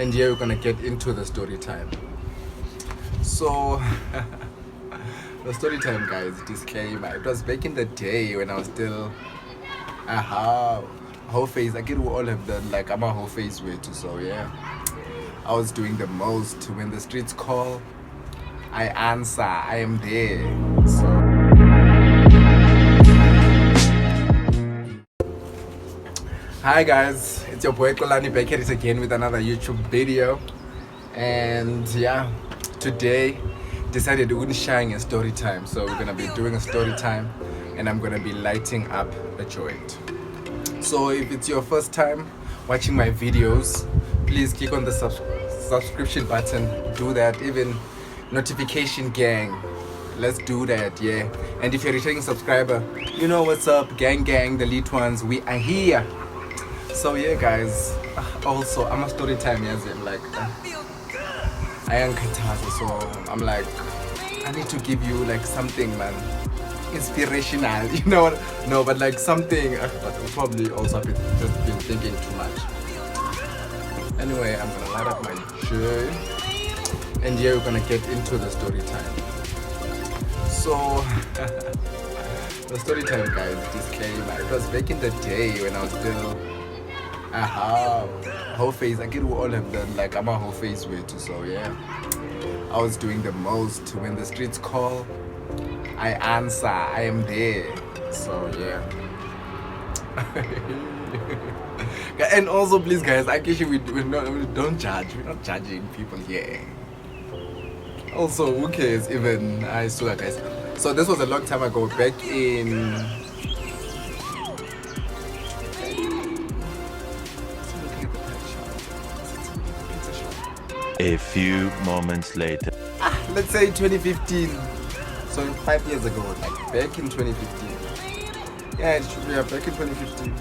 and here we're gonna get into the story time. So the story time, guys, disclaimer, it was back in the day when I was still whole face. I get we all have done, like I'm a whole face way too, so yeah, I was doing the most. When the streets call, I answer, I am there. So hi guys, it's your boy Kolani back at it again with another YouTube video. And yeah, today decided to be sharing a story time. So we're gonna be doing a story time and I'm gonna be lighting up a joint. So if it's your first time watching my videos, please click on the subscription button. Do that. Even notification gang, let's do that. Yeah. And if you're a returning subscriber, you know what's up, gang, the lead ones, we are here. So yeah guys, also I'm a story time, yes, like I am Katasa, so I'm like, I need to give you like something, man, inspirational, you know what? No, but like something, but probably also I've just been thinking too much. Anyway, I'm gonna light up my joint and here we're gonna get into the story time. So the story time, guys, disclaimer, it was back in the day when I was still whole face. I get we all have done, like I'm a whole face way too, so yeah, I was doing the most. When the streets call, I answer, I am there. So yeah. And also please guys, actually we don't judge, we're not judging people here. Also who cares, even I saw guys. So this was a long time ago, back in A few moments later. Let's say 2015. So 5 years ago, like back in 2015. Yeah, it should be back in 2015.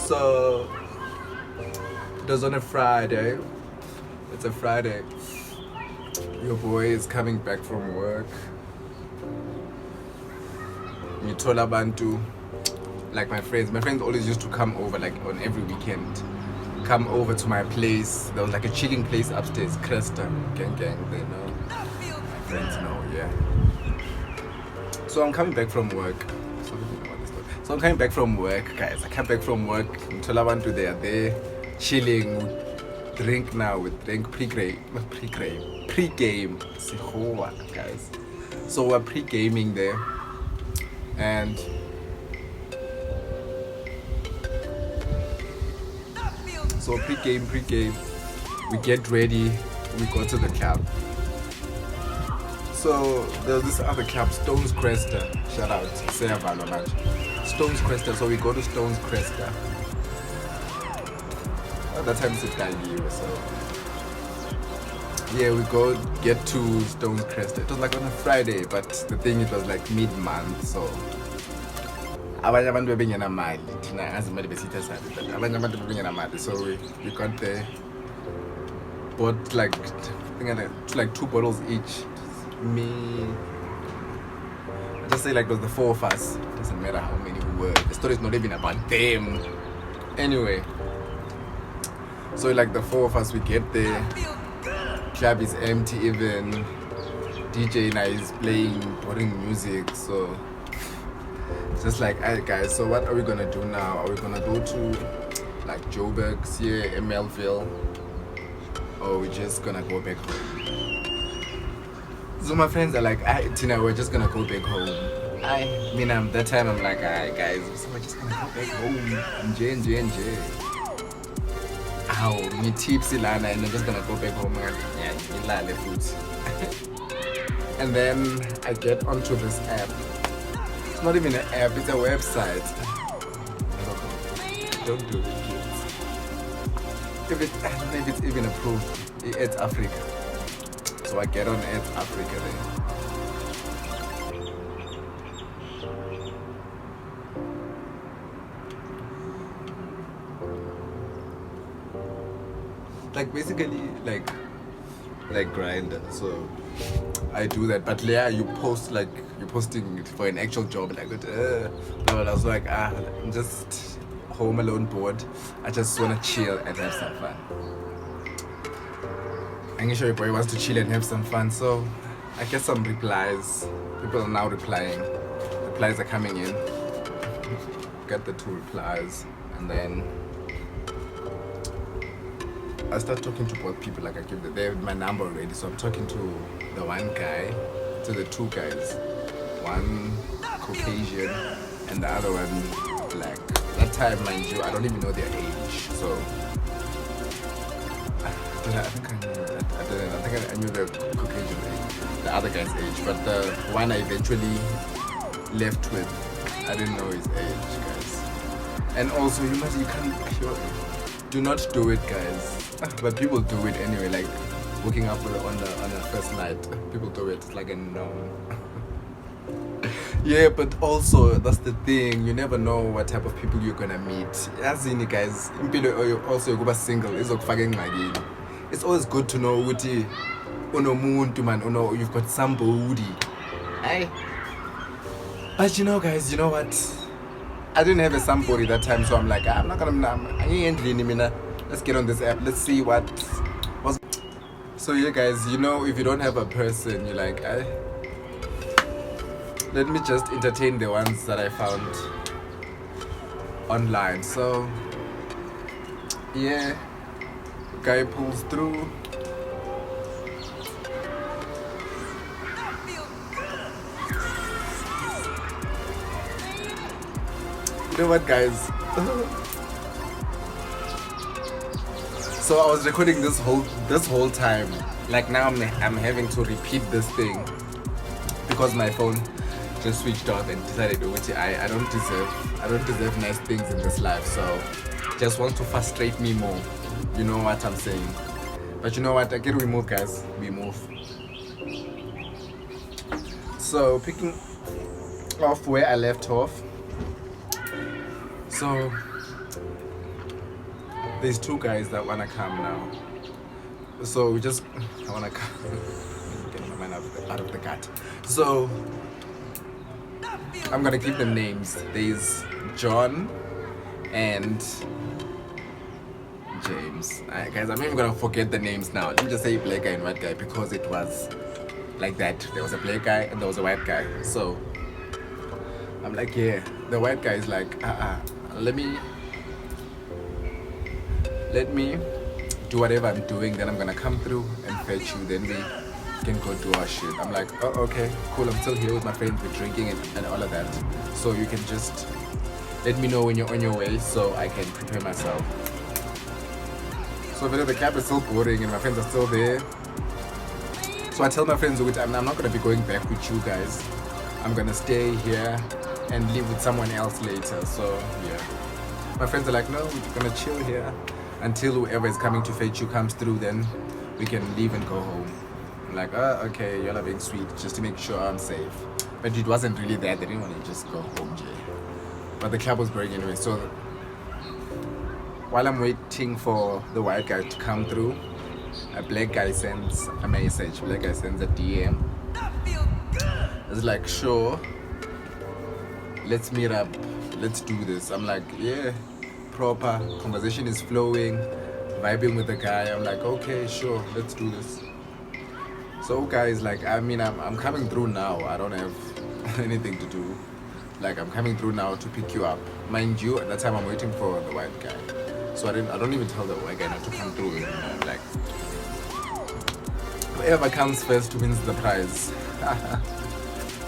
So it was on a Friday. It's a Friday. Your boy is coming back from work. Mitola Bantu. Like my friends always used to come over, like on every weekend, come over to my place. There was like a chilling place upstairs, Cresta, gang, they know, my friends know, yeah. So I'm coming back from work. So I'm coming back from work, guys. I come back from work. Mtolabantu, they are there, chilling, drink now with drink pre-game, guys. So we're pre-gaming there, and so pre-game, we get ready, we go to the club. So there's this other club, Stones Cresta, shout out, Stones Cresta, so we go to Stones Cresta. At that time it's a Dagi, so yeah, we go get to Stones Cresta. It was like on a Friday, but the thing, it was like mid-month, so abanye abantu bebengenamali, thina azimali besitha sabe, but abanye abantu bebengenamali, so we got there, bought like I think like 2 bottles each. Me, I just say like it was the 4 of us. Doesn't matter how many we were. The story is not even about them. Anyway, so like the 4 of us, we get there. Club is empty even. DJ now is playing boring music, so just like, alright guys, so what are we gonna do now? Are we gonna go to like Joburg, here, Melville, or we're just gonna go back home? So my friends are like, Tina, we're just gonna go back home. That time I'm like, alright guys, so we're just gonna go back home. Nj. Ow, me tipsy lana, and we're just gonna go back home. Yeah, food. And then I get onto this app. It's not even an app, it's a website. Don't do it, kids. I don't know if it's even approved. It's Africa. So I get on It's Africa there. Like basically like Grindr. So I do that. But yeah, you post like you're posting it for an actual job, like but I was like, I'm just home alone, bored. I just wanna chill and have some fun. I'm sure your boy wants to chill and have some fun, so I get some replies. People are now replying. Replies are coming in. Get the 2 replies, and then I start talking to both people. Like they have my number already, so I'm talking to the one guy, to the 2 guys, one Caucasian and the other one black. That time, mind you, I don't even know their age, so I think I knew that. I think I knew the Caucasian age, the other guy's age, but the one I eventually left with, I didn't know his age, guys. And also, you can't, do not do it, guys. But people do it anyway, like hooking up with on the first night. People do it, it's like a no. Yeah, but also that's the thing. You never know what type of people you're gonna meet. As in, guys, also you go single. It's always good to know what you've got somebody. Aye. But you know, guys, you know what? I didn't have a somebody that time, so I'm like, I'm not gonna. Let's get on this app. Let's see what was. So yeah, guys, you know, if you don't have a person, you're like, let me just entertain the ones that I found online. So yeah, guy pulls through. You know what, guys? So I was recording this whole time. Like now I'm having to repeat this thing because my phone just switched off and decided I don't deserve nice things in this life. So just want to frustrate me more. You know what I'm saying? But you know what? Again, we move, guys. We move. So picking off where I left off. So there's 2 guys that wanna come now. So I wanna come. Get my mind out of the gut. So I'm gonna give them names. There's John and James. Alright, guys, I'm even gonna forget the names now. Let me just say black guy and white guy because it was like that. There was a black guy and there was a white guy. So I'm like, yeah. The white guy is like, let me do whatever I'm doing, then I'm gonna come through and fetch you, then we can go do our shit. I'm like, oh, okay, cool, I'm still here with my friends, we're drinking and all of that. So you can just let me know when you're on your way so I can prepare myself. So the cab is still boarding and my friends are still there. So I tell my friends, I'm not gonna be going back with you guys. I'm gonna stay here and live with someone else later. So yeah. My friends are like, no, we're gonna chill here until whoever is coming to fetch you comes through, then we can leave and go home. I'm like, oh, okay, y'all are being sweet just to make sure I'm safe. But it wasn't really that, they didn't want to just go home, Jay. But the club was breaking anyway, so while I'm waiting for the white guy to come through, a black guy sends a message, black guy sends a DM. It's like, sure, let's meet up, let's do this. I'm like, yeah, proper, conversation is flowing, vibing with the guy. I'm like, okay, sure, let's do this. So guys, like, I mean, I'm coming through now. I don't have anything to do. Like, I'm coming through now to pick you up. Mind you, at that time I'm waiting for the white guy. So I don't even tell the white guy not to come through. Like, whoever comes first wins the prize.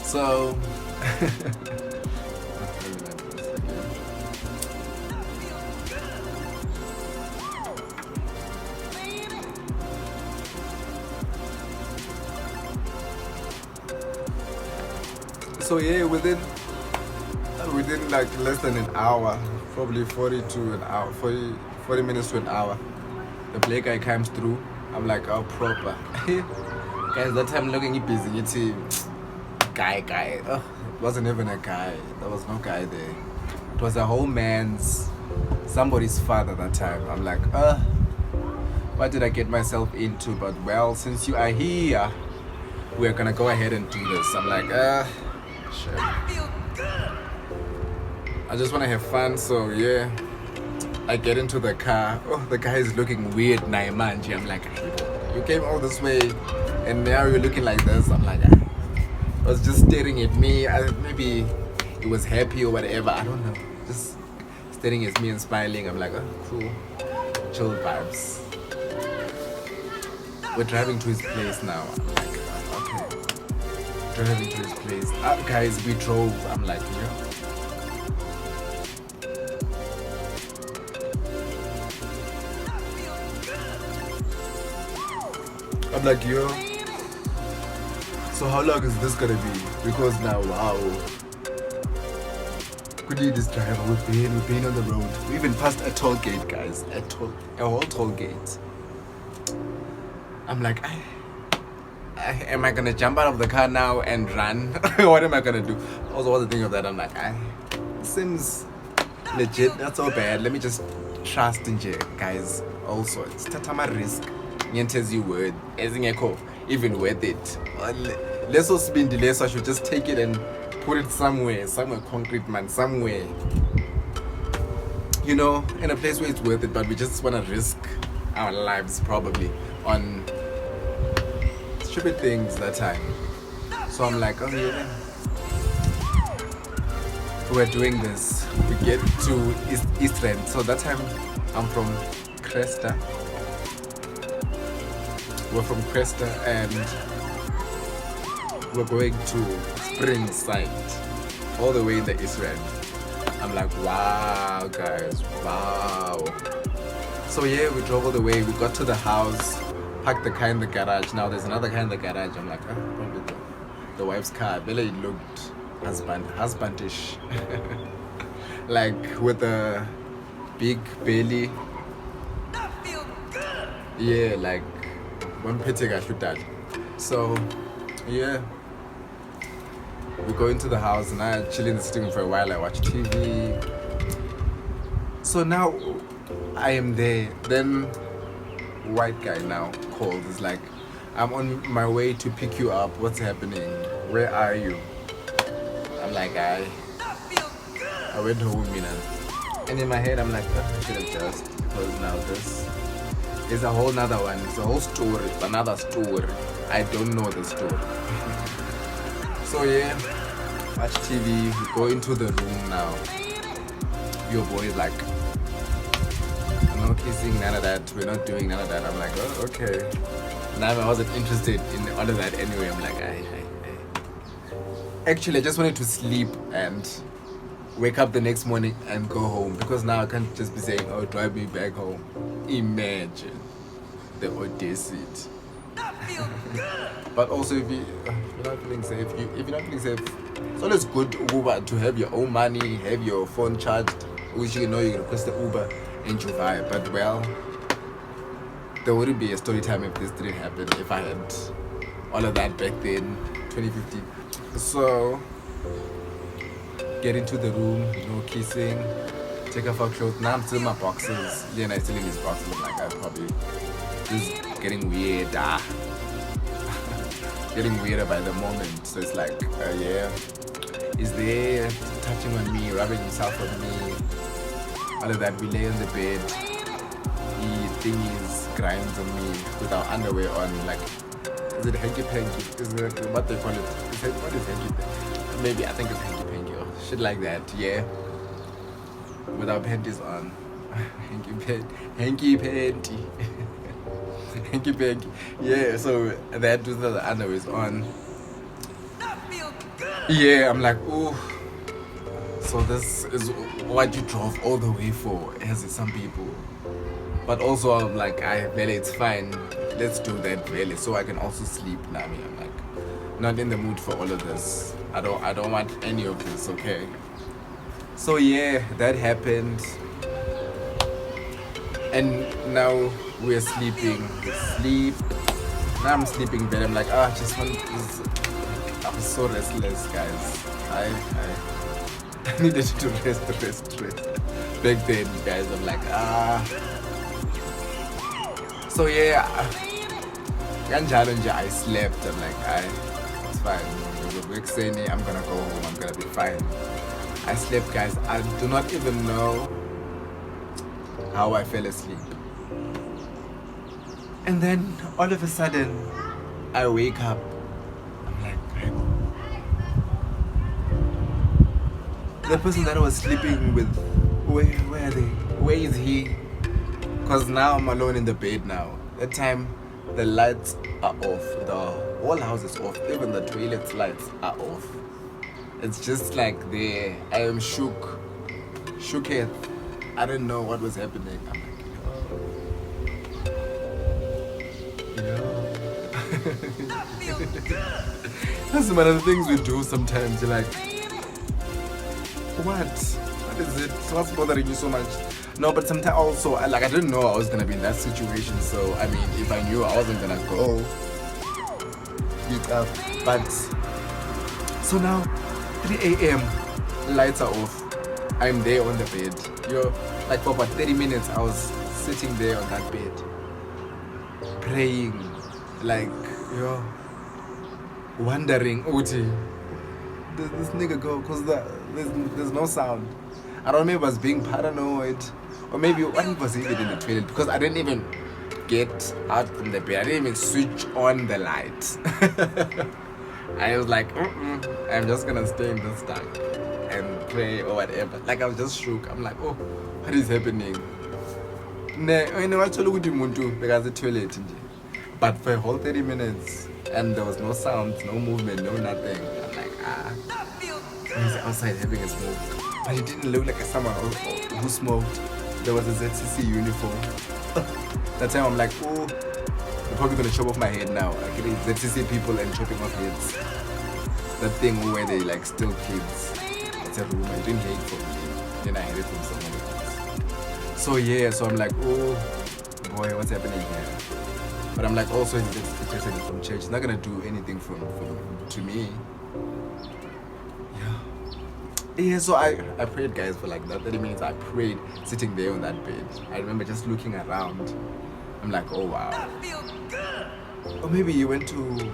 So so yeah, within like less than an hour, probably 40 minutes to an hour, the black guy comes through. I'm like, oh, proper. Guys, that time looking busy, it's guy. Oh, it wasn't even a guy. There was no guy there. It was a whole somebody's father that time. I'm like, what did I get myself into? But well, since you are here, we're gonna go ahead and do this. I'm like, shit. I just wanna have fun, so yeah. I get into the car. Oh, the guy is looking weird, Naimanji. I'm like, you came all this way, and now you're looking like this. I'm like, was just staring at me. Maybe he was happy or whatever. I don't know. Just staring at me and smiling. I'm like, oh, cool. Chill vibes. We're driving to his place now. I'm like, okay. Driving to his place. Guys, we drove. I'm like, yeah. I'm like, yo. So how long is this gonna be? Because now, wow. Could you this driver? We've been on the road. We even passed a toll gate, guys. A whole toll gate. I'm like, am I gonna jump out of the car now and run? What am I gonna do? Also, what's the thing of that? I'm like, seems legit, not so bad. Let me just trust in you guys. Also, it's tatama risk. Nyentezi word. Even worth it. Leso spindi leso, I should just take it and put it somewhere concrete, man, somewhere. You know, in a place where it's worth it, but we just want to risk our lives probably on stupid things that time. So I'm like, oh yeah, we're doing this. We get to East End. So that time I'm from Cresta. We're from Cresta and we're going to Springside, all the way in the East End. I'm like, wow, guys, wow. So yeah, we drove all the way. We got to the house, parked the car in the garage. Now there's another car in the garage. I'm like, probably the wife's car. Really looked husbandish, like with a big belly. Yeah, like one petega should that. So yeah, we go into the house and I chill in the sitting room for a while. I watch TV. So now I am there. Then white guy now called. It's like, I'm on my way to pick you up. What's happening? Where are you? I'm like, I went home, you know. And in my head, I'm like, I should have just, because now this is a whole nother one. It's a whole story. It's another story. I don't know the story. So yeah, watch TV. We go into the room now. Your boy is like, no kissing, none of that. We're not doing none of that. I'm like, oh, okay. Now I wasn't interested in all of that anyway. I'm like, Actually, I just wanted to sleep and wake up the next morning and go home, because now I can't just be saying, oh, drive me back home. Imagine the audacity. But also, if you're not feeling safe, it's always good Uber to have your own money, have your phone charged, which you know you can request the Uber and you vibe. But well, there wouldn't be a story time if this didn't happen, if I had all of that back then, 2015. So get into the room, no kissing, take off our clothes. Now I'm still in my boxes. Leon is still in his boxes. I'm like, I probably, this is getting weird. Getting weirder by the moment. So it's like, yeah, he's there touching on me, rubbing himself on me. All of that. We lay on the bed. He thingies grinds on me with our underwear on. Like, is it hanky panky? Is it what they call it? What is hanky panky? Maybe I think it's hanky panky or shit like that. Yeah, with our panties on. Hanky panty. Hanky panky. Yeah, so that with the underwear is on. Yeah, I'm like, ooh. So this is what you drove all the way for, as some people. But also I'm like, really, it's fine. Let's do that, really, so I can also sleep. Nami, I'm like, not in the mood for all of this. I don't want any of this, okay? So yeah, that happened. And now we're sleeping. Sleep. Now I'm sleeping better. I'm like, I just want this. I'm so restless, guys. I needed to rest. Back then, guys, I'm like, So yeah, Kanjalo nje, I slept. I'm like, it's fine. I'm gonna go home. I'm gonna be fine. I slept, guys. I do not even know how I fell asleep. And then all of a sudden, I wake up. I'm like, the person that I was sleeping with, where are they? Where is he? Because now I'm alone in the bed now. That time, the lights are off. The whole house is off. Even the toilet lights are off. It's just like there. I am shook. Shooketh. I didn't know what was happening. I'm like, yo. That's one of the things we do sometimes. You're like, what is it? What's bothering you so much? No, but sometimes also, I didn't know I was gonna be in that situation. So I mean, if I knew I wasn't gonna go, but so now 3 a.m. lights are off. I'm there on the bed. Like for about 30 minutes I was sitting there on that bed praying, like wondering, Uti, does this nigga go? Because there's no sound. I don't know, maybe I was being paranoid, or maybe what if I was even in the toilet, because I didn't even get out from the bed. I didn't even switch on the light. I was like, I'm just gonna stay in this dark and pray or whatever. Like I was just shook. I'm like, oh, what is happening? Because the toilet. But for a whole 30 minutes, and there was no sound, no movement, no nothing. I'm like, he was outside having a smoke. But he didn't look like someone who smoked. There was a ZCC uniform. That time I'm like, oh, they're probably gonna chop off my head now. Actually, ZCC people and chopping off heads. That thing where they like steal kids. It's a rumor. I didn't hear it from me. Then I heard it from someone else. So yeah, so I'm like, oh boy, what's happening here? But I'm like, also it's the person from church. It's not gonna do anything to me. Yeah, so I prayed, guys, for like that 30 minutes. I prayed sitting there on that bed. I remember just looking around. I'm like, oh wow. Or maybe you went to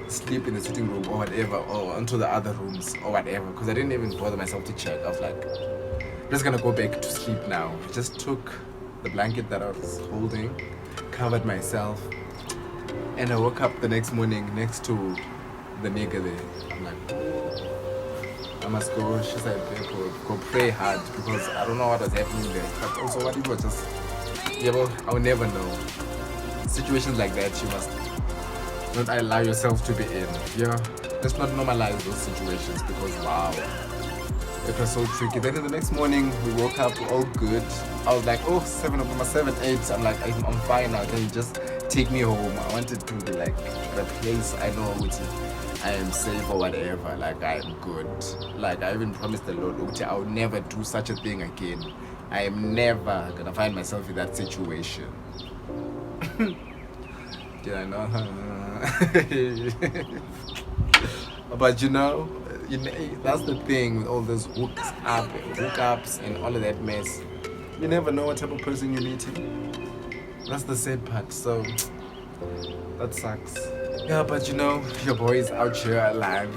sleep in the sitting room or whatever, or into the other rooms or whatever, because I didn't even bother myself to check. I was like, I'm just gonna go back to sleep now. Just took the blanket that I was holding, covered myself, and I woke up the next morning next to the nigga there. I'm like, I must go, she said, go pray hard, because I don't know what was happening there. But also, what it was just, I'll never know. Situations like that, you must not allow yourself to be in. Let's not normalize those situations, because wow, it was so tricky. Then the next morning, we woke up all good. I was like, oh, 7, 8. I'm like, I'm fine now. Can you just take me home? I wanted to be like a place I know which I am safe or whatever. Like I am good. Like I even promised the Lord, okay, I'll never do such a thing again. I am never gonna find myself in that situation. Did I know? But that's the thing with all those hookups and all of that mess. You never know what type of person you're meeting. That's the sad part. So that sucks. Yeah, but your boy is out here alive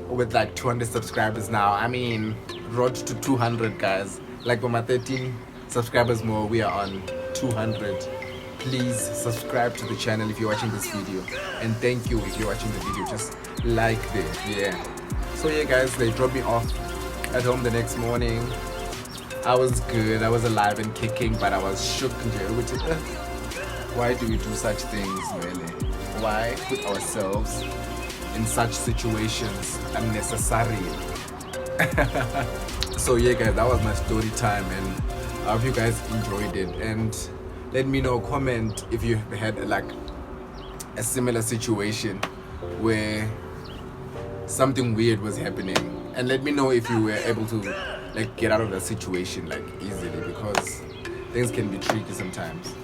with like 200 subscribers now. I mean, road to 200, guys. Like for my 13 subscribers more, we are on 200. Please subscribe to the channel if you're watching this video, and thank you if you're watching the video. Just like it. So yeah, guys, they dropped me off at home the next morning. I was good, I was alive and kicking, but I was shook. Why do we do such things, really? Why put ourselves in such situations unnecessarily? So yeah, guys, that was my story time, and I hope you guys enjoyed it. And let me know, comment if you had like a similar situation where something weird was happening, and let me know if you were able to like get out of that situation like easily, because things can be tricky sometimes.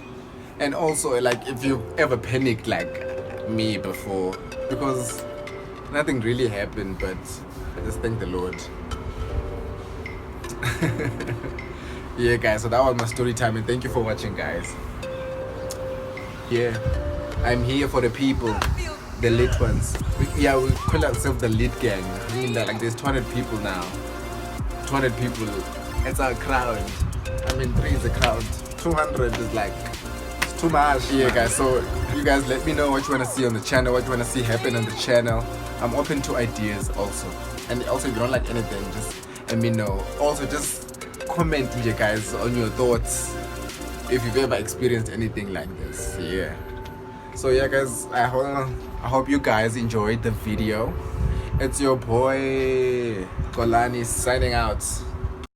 And also, like, if you've ever panicked like me before, because nothing really happened, but I just thank the Lord. Yeah, guys, so that was my story time, and thank you for watching, guys. here. I'm here for the people, the lit ones. We call ourselves the lit gang. I mean that like there's 200 people now. 200 people. It's our crowd. I mean 3 is a crowd. 200 is like it's too much. Yeah, guys. So you guys let me know what you want to see on the channel, what you want to see happen on the channel. I'm open to ideas also. And also if you don't like anything, just let me know. Also just comment, you guys, on your thoughts if you've ever experienced anything like this. Yeah. So yeah, guys, I hope you guys enjoyed the video. It's your boy Kolani signing out.